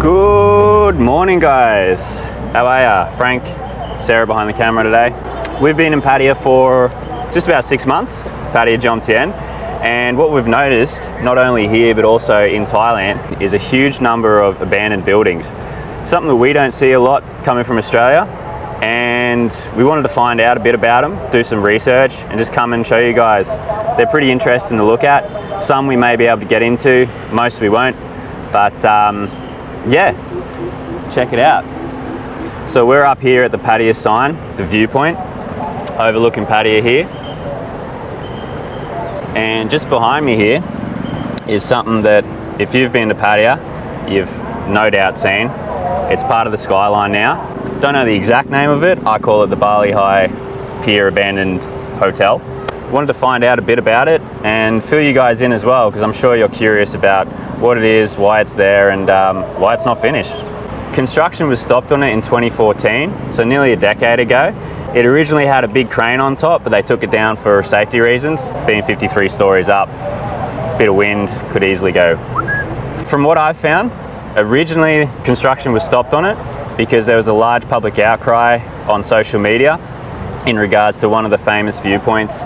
Good morning, guys. How are ya? Frank, Sarah behind the camera today. We've been in Pattaya for just about 6 months, Pattaya Jomtien, and what we've noticed, not only here but also in Thailand, is a huge number of abandoned buildings. Something that we don't see a lot coming from Australia, and we wanted to find out a bit about them, do some research, and just come and show you guys. They're pretty interesting to look at. Some we may be able to get into, most we won't, but yeah, check it out. So we're up here at the Pattaya sign, the viewpoint, overlooking Pattaya here. And just behind me here is something that if you've been to Pattaya, you've no doubt seen. It's part of the skyline now. Don't know the exact name of it. I call it the Bali Pier abandoned hotel. Wanted to find out a bit about it and fill you guys in as well, because I'm sure you're curious about what it is, why it's there, and why it's not finished. Construction was stopped on it in 2014, so nearly a decade ago. It originally had a big crane on top, but they took it down for safety reasons, being 53 stories up. Bit of wind, could easily go. From what I've found, originally construction was stopped on it because there was a large public outcry on social media in regards to one of the famous viewpoints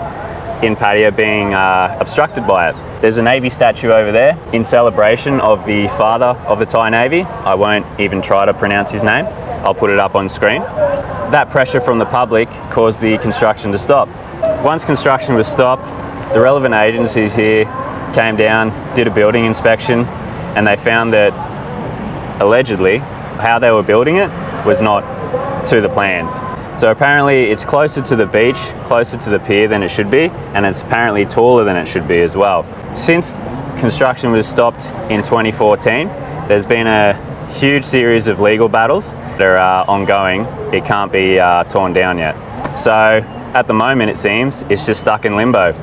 in Pattaya being obstructed by it. There's a Navy statue over there in celebration of the father of the Thai Navy. I won't even try to pronounce his name. I'll put it up on screen. That pressure from the public caused the construction to stop. Once construction was stopped, the relevant agencies here came down, did a building inspection, and they found that allegedly how they were building it was not to the plans. So apparently it's closer to the beach, closer to the pier than it should be, and it's apparently taller than it should be as well. Since construction was stopped in 2014, there's been a huge series of legal battles that are ongoing. It can't be torn down yet. So at the moment, it seems, it's just stuck in limbo.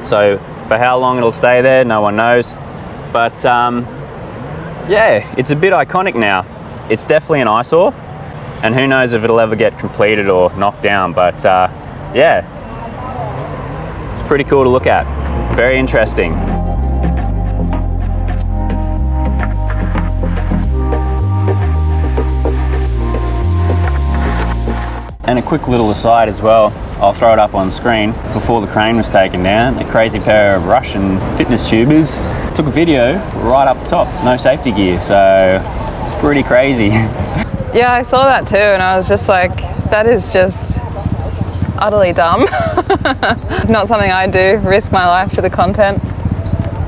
So for how long it'll stay there, no one knows. But yeah, it's a bit iconic now. It's definitely an eyesore. And who knows if it'll ever get completed or knocked down, but yeah, it's pretty cool to look at. Very interesting. And a quick little aside as well, I'll throw it up on screen. Before the crane was taken down, a crazy pair of Russian fitness tubers took a video right up top, no safety gear, so pretty crazy. Yeah, I saw that too, and I was just like, that is just utterly dumb. Not something I do, risk my life for the content.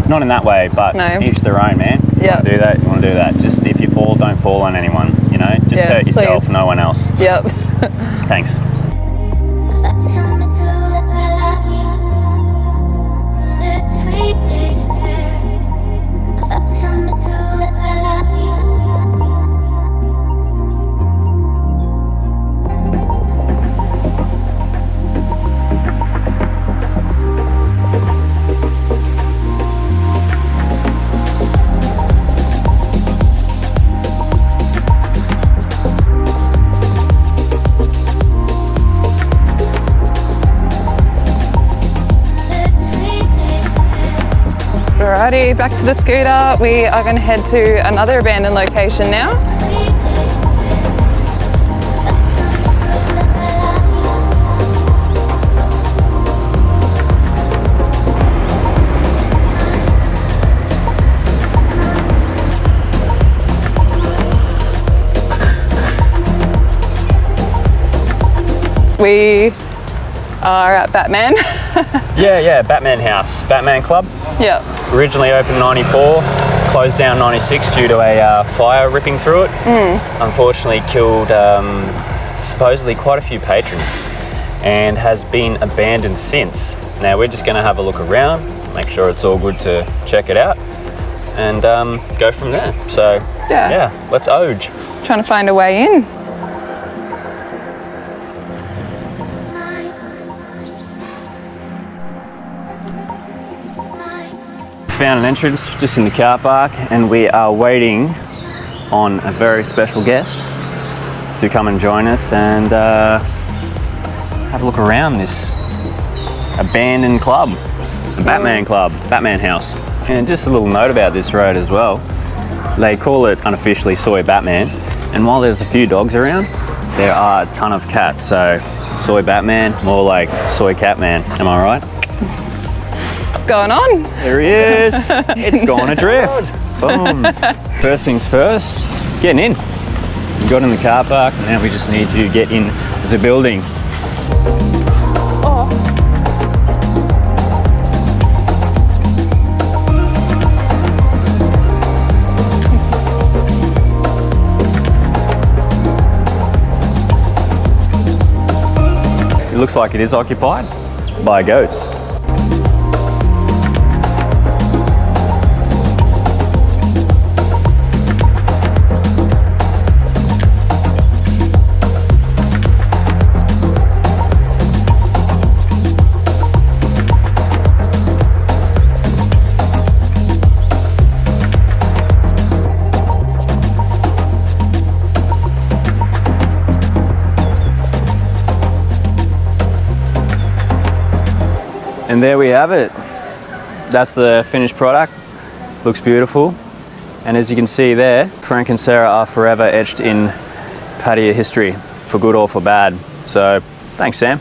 Not in that way, but no. Each their own, man. You want to do that, you want to do that. Just if you fall, don't fall on anyone, you know? Just hurt yourself, no one else. Yep. Thanks. Alrighty, back to the scooter. We are going to head to another abandoned location now. We are at Batman. Yeah, Batman House, Batman Club. Yep. Originally opened 94, closed down 96 due to a fire ripping through it. Unfortunately killed supposedly quite a few patrons and has been abandoned since. Now we're just going to have a look around, make sure it's all good to check it out, and go from there. So yeah, let's oge. Trying to find a way in. Found an entrance just in the car park, and we are waiting on a very special guest to come and join us and have a look around this abandoned club, the Batman Club, Batman House. And just a little note about this road as well. They call it unofficially Soy Batman. And while there's a few dogs around, there are a ton of cats. So Soy Batman, more like Soy Catman. Am I right? What's going on? There he is. It's gone adrift. Boom. First things first, getting in. We got in the car park. Now we just need to get in the building. Oh. It looks like it is occupied by goats. And there we have it. That's the finished product. Looks beautiful. And as you can see there, Frank and Sarah are forever etched in Pattaya history, for good or for bad. So, thanks, Sam.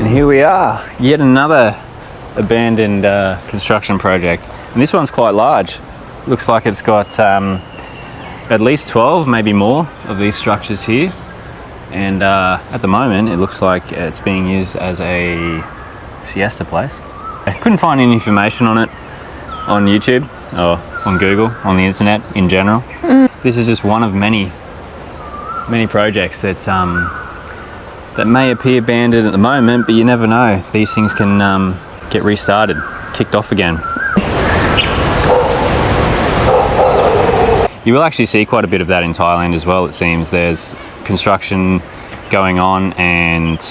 Here we are, yet another abandoned construction project. And this one's quite large. Looks like it's got at least 12, maybe more, of these structures here. And at the moment, it looks like it's being used as a siesta place. I couldn't find any information on it on YouTube or on Google, on the internet in general. This is just one of many projects that that may appear abandoned at the moment, but you never know. These things can get restarted, kicked off again. You will actually see quite a bit of that in Thailand as well, it seems. There's construction going on, and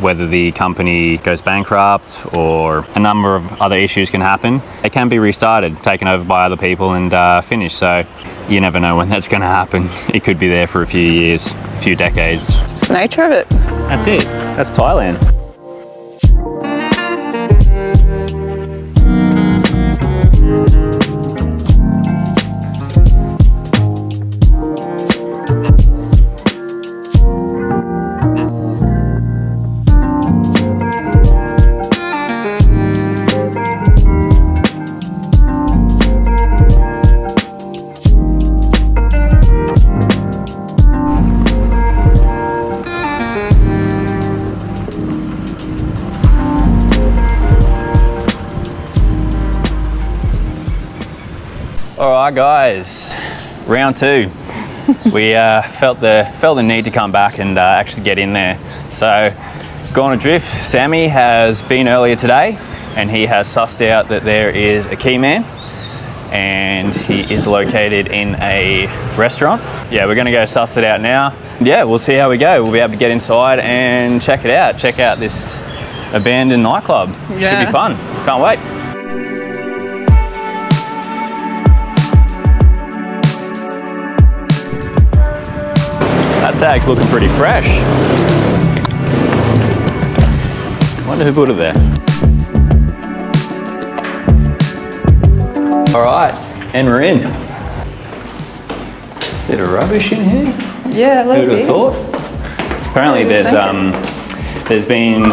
whether the company goes bankrupt or a number of other issues can happen, it can be restarted, taken over by other people and finished. So you never know when that's going to happen. It could be there for a few years, a few decades. It's the nature of it. That's it. That's Thailand. All right, guys, round two. We felt the need to come back and actually get in there. So, gone adrift. Sammy has been earlier today, and he has sussed out that there is a key man, and he is located in a restaurant. Yeah, we're gonna go suss it out now. Yeah, we'll see how we go. We'll be able to get inside and check it out. Check out this abandoned nightclub. Yeah. Should be fun. Can't wait. That tag's looking pretty fresh. Wonder who put it there. All right, and we're in. Bit of rubbish in here. Yeah, a little Who'd have bit. thought? Apparently there's been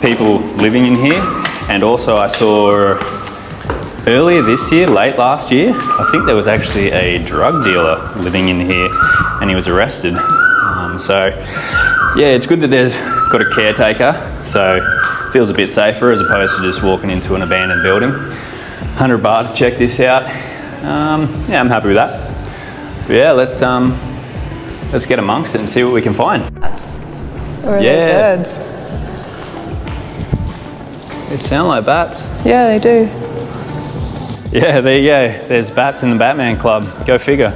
people living in here, and also I saw earlier this year, late last year, I think there was actually a drug dealer living in here, and he was arrested. So Yeah, it's good that there's got a caretaker, so it feels a bit safer as opposed to just walking into an abandoned building. 100 baht to check this out. Yeah, I'm happy with that. But yeah, let's get amongst it and see what we can find. Or Yeah. birds. They sound like bats. Yeah, they do. Yeah, there you go. There's bats in the Batman Club. Go figure.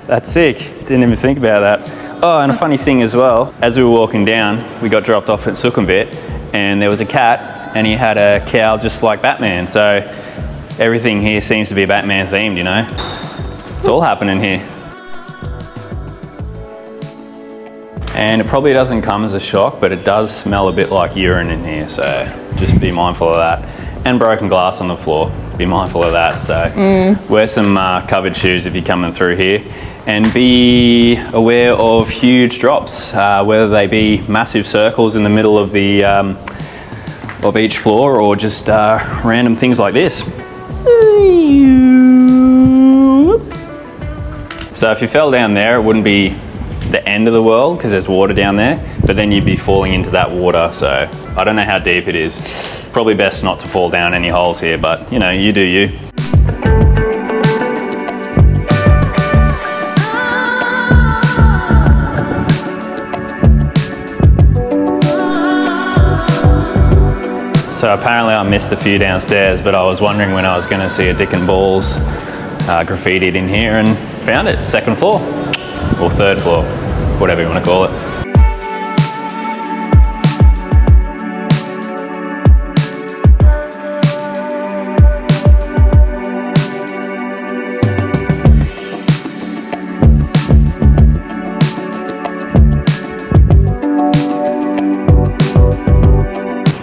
That's sick. Didn't even think about that. Oh, and a funny thing as well, as we were walking down, we got dropped off at Sukhumvit, and there was a cat, and he had a cow just like Batman. So everything here seems to be Batman themed, you know? It's all happening here. And it probably doesn't come as a shock, but it does smell a bit like urine in here, so just be mindful of that. And broken glass on the floor, be mindful of that. So wear some covered shoes if you're coming through here, and be aware of huge drops, whether they be massive circles in the middle of the of each floor, or just random things like this. So if you fell down there, it wouldn't be the end of the world because there's water down there, but then you'd be falling into that water. So I don't know how deep it is. Probably best not to fall down any holes here, but you know, you do you. So apparently I missed a few downstairs, but I was wondering when I was going to see a Dick and Balls graffitied in here, and found it. Second floor, or third floor, whatever you want to call it.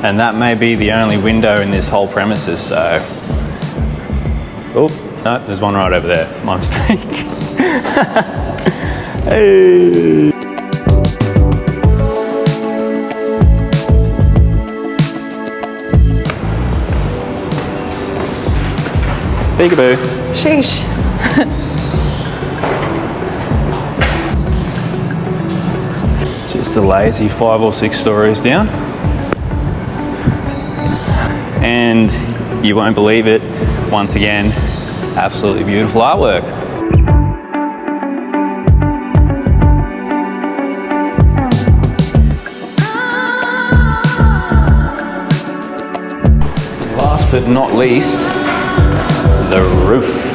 And that may be the only window in this whole premises, so... Oh, no, there's one right over there. My mistake. Hey! Peekaboo. Sheesh. Just a lazy 5 or 6 stories down. And you won't believe it, once again, absolutely beautiful artwork. Last but not least, the roof.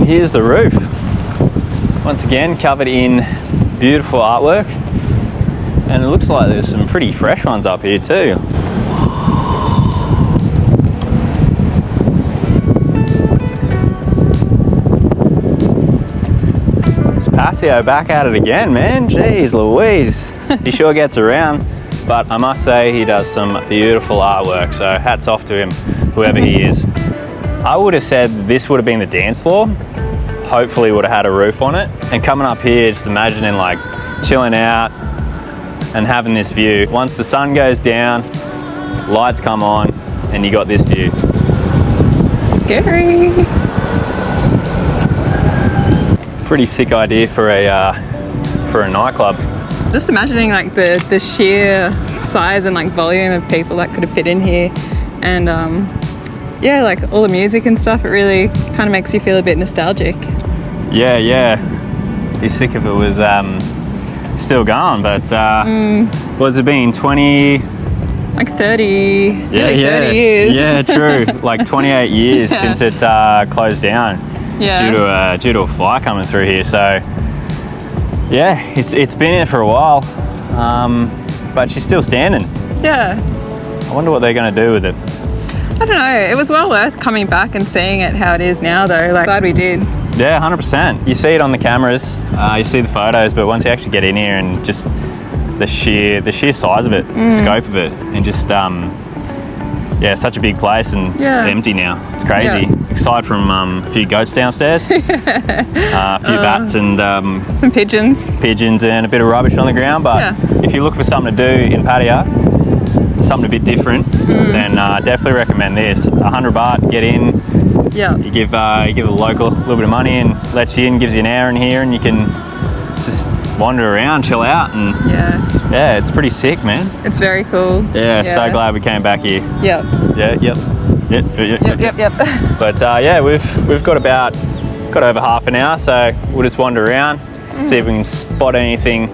Here's the roof. Once again, covered in beautiful artwork. And it looks like there's some pretty fresh ones up here too. It's Passio back at it again, man. Jeez Louise. He sure gets around. But I must say he does some beautiful artwork. So hats off to him, whoever he is. I would have said this would have been the dance floor. Hopefully would have had a roof on it. And coming up here, just imagining like chilling out and having this view. Once the sun goes down, lights come on, and you got this view. Scary. Pretty sick idea for a nightclub. Just imagining like the sheer size and like volume of people that could have fit in here, and yeah, like all the music and stuff, it really kind of makes you feel a bit nostalgic. Yeah. Be sick if it was still going, but what's it been, 20? Like 30, nearly 30 years. Yeah, true. Like 28 years since it closed down due to a fire coming through here. So yeah, it's been here for a while, but she's still standing. Yeah. I wonder what they're going to do with it. I don't know. It was well worth coming back and seeing it how it is now, though. Like, glad we did. Yeah, 100%. You see it on the cameras, you see the photos, but once you actually get in here and just the sheer size of it, scope of it, and just yeah, such a big place and Yeah. it's empty now. It's crazy. Yeah. Aside from a few goats downstairs, a few bats and Some pigeons. pigeons and a bit of rubbish on the ground. But Yeah. if you're looking for something to do in Pattaya, something a bit different, then definitely recommend this. 100 baht, get in. Yeah. You give a local a little bit of money and lets you in, gives you an hour in here, and you can just wander around, chill out, and Yeah. yeah, it's pretty sick, man. It's very cool. Yeah, so glad we came back here. Yep. Yeah, Yep. But yeah, we've got over half an hour, so we'll just wander around, see if we can spot anything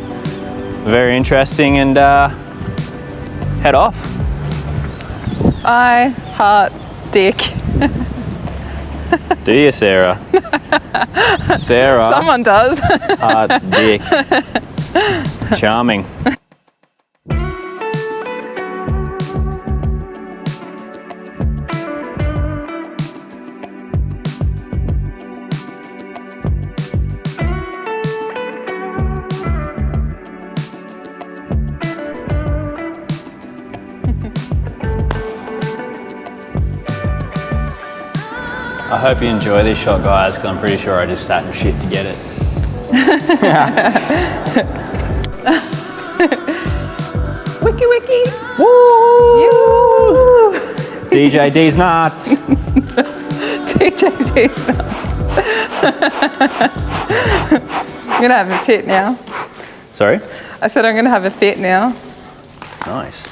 very interesting, and head off. I heart dick. Do you, Sarah? Sarah. Someone does. Heart's dick. Charming. I hope you enjoy this shot, guys, because I'm pretty sure I just sat and shit to get it. Wiki wiki. Woo! DJ D's nuts. DJ D's nuts. I'm gonna have a fit now. Sorry? I said I'm gonna have a fit now. Nice.